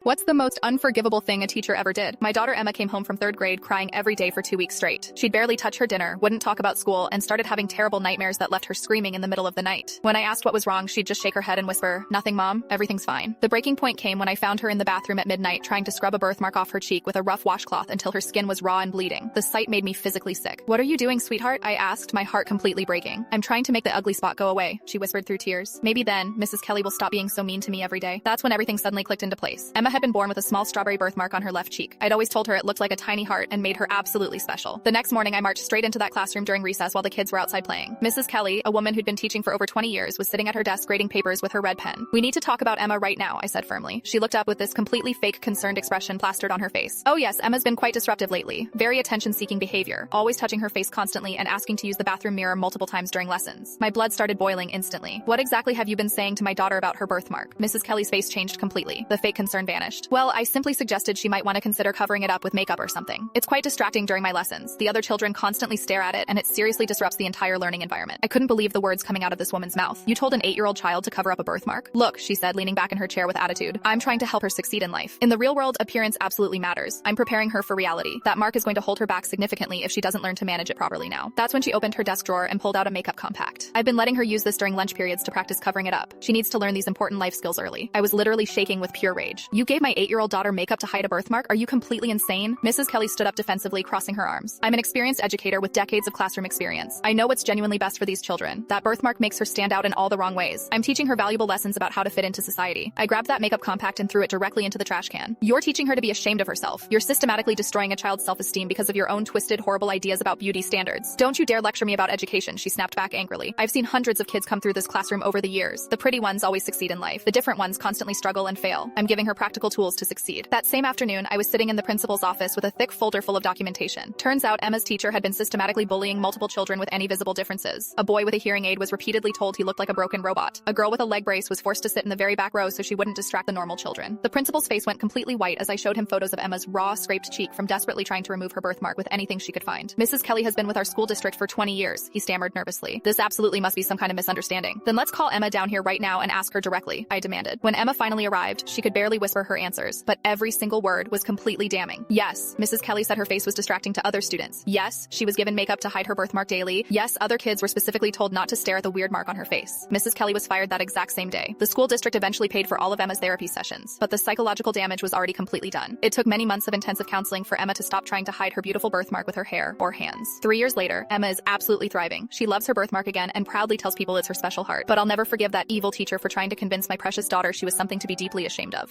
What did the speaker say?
What's the most unforgivable thing a teacher ever did? My daughter Emma came home from third grade crying every day for 2 weeks straight. She'd barely touch her dinner, wouldn't talk about school, and started having terrible nightmares that left her screaming in the middle of the night. When I asked what was wrong, she'd just shake her head and whisper, "Nothing, Mom. Everything's fine." The breaking point came when I found her in the bathroom at midnight trying to scrub a birthmark off her cheek with a rough washcloth until her skin was raw and bleeding. The sight made me physically sick. "What are you doing, sweetheart?" I asked, my heart completely breaking. "I'm trying to make the ugly spot go away," she whispered through tears. "Maybe then, Mrs. Kelly will stop being so mean to me every day." That's when everything suddenly clicked into place. Emma had been born with a small strawberry birthmark on her left cheek. I'd always told her it looked like a tiny heart and made her absolutely special. The next morning, I marched straight into that classroom during recess while the kids were outside playing. Mrs. Kelly, a woman who'd been teaching for over 20 years, was sitting at her desk grading papers with her red pen. "We need to talk about Emma right now," I said firmly. She looked up with this completely fake, concerned expression plastered on her face. "Oh yes, Emma's been quite disruptive lately. Very attention-seeking behavior, always touching her face constantly and asking to use the bathroom mirror multiple times during lessons." My blood started boiling instantly. "What exactly have you been saying to my daughter about her birthmark?" Mrs. Kelly's face changed completely. The fake concern vanished. "Well, I simply suggested she might want to consider covering it up with makeup or something. It's quite distracting during my lessons. The other children constantly stare at it, and it seriously disrupts the entire learning environment." I couldn't believe the words coming out of this woman's mouth. "You told an 8-year-old child to cover up a birthmark?" "Look," she said, leaning back in her chair with attitude, "I'm trying to help her succeed in life. In the real world, appearance absolutely matters. I'm preparing her for reality. That mark is going to hold her back significantly if she doesn't learn to manage it properly now." That's when she opened her desk drawer and pulled out a makeup compact. I've been letting her use this during lunch periods to practice covering it up. She needs to learn these important life skills early. I was literally shaking with pure rage. "You gave my 8-year-old daughter makeup to hide a birthmark? Are you completely insane?" Mrs. Kelly stood up defensively, crossing her arms. "I'm an experienced educator with decades of classroom experience. I know what's genuinely best for these children. That birthmark makes her stand out in all the wrong ways. I'm teaching her valuable lessons about how to fit into society." I grabbed that makeup compact and threw it directly into the trash can. "You're teaching her to be ashamed of herself. You're systematically destroying a child's self-esteem because of your own twisted, horrible ideas about beauty standards. Don't you dare lecture me about education," she snapped back angrily. "I've seen hundreds of kids come through this classroom over the years. The pretty ones always succeed in life. The different ones constantly struggle and fail. I'm giving her practical tools to succeed." That same afternoon, I was sitting in the principal's office with a thick folder full of documentation. Turns out Emma's teacher had been systematically bullying multiple children with any visible differences. A boy with a hearing aid was repeatedly told he looked like a broken robot. A girl with a leg brace was forced to sit in the very back row so she wouldn't distract the normal children. The principal's face went completely white as I showed him photos of Emma's raw, scraped cheek from desperately trying to remove her birthmark with anything she could find. "Mrs. Kelly has been with our school district for 20 years, he stammered nervously. "This absolutely must be some kind of misunderstanding." "Then let's call Emma down here right now and ask her directly," I demanded. When Emma finally arrived, she could barely whisper her answers, but every single word was completely damning. Yes, Mrs. Kelly said her face was distracting to other students. Yes, she was given makeup to hide her birthmark daily. Yes, other kids were specifically told not to stare at the weird mark on her face. Mrs. Kelly was fired that exact same day. The school district eventually paid for all of Emma's therapy sessions, but the psychological damage was already completely done. It took many months of intensive counseling for Emma to stop trying to hide her beautiful birthmark with her hair or hands. 3 years later, Emma is absolutely thriving. She loves her birthmark again and proudly tells people it's her special heart. But I'll never forgive that evil teacher for trying to convince my precious daughter she was something to be deeply ashamed of.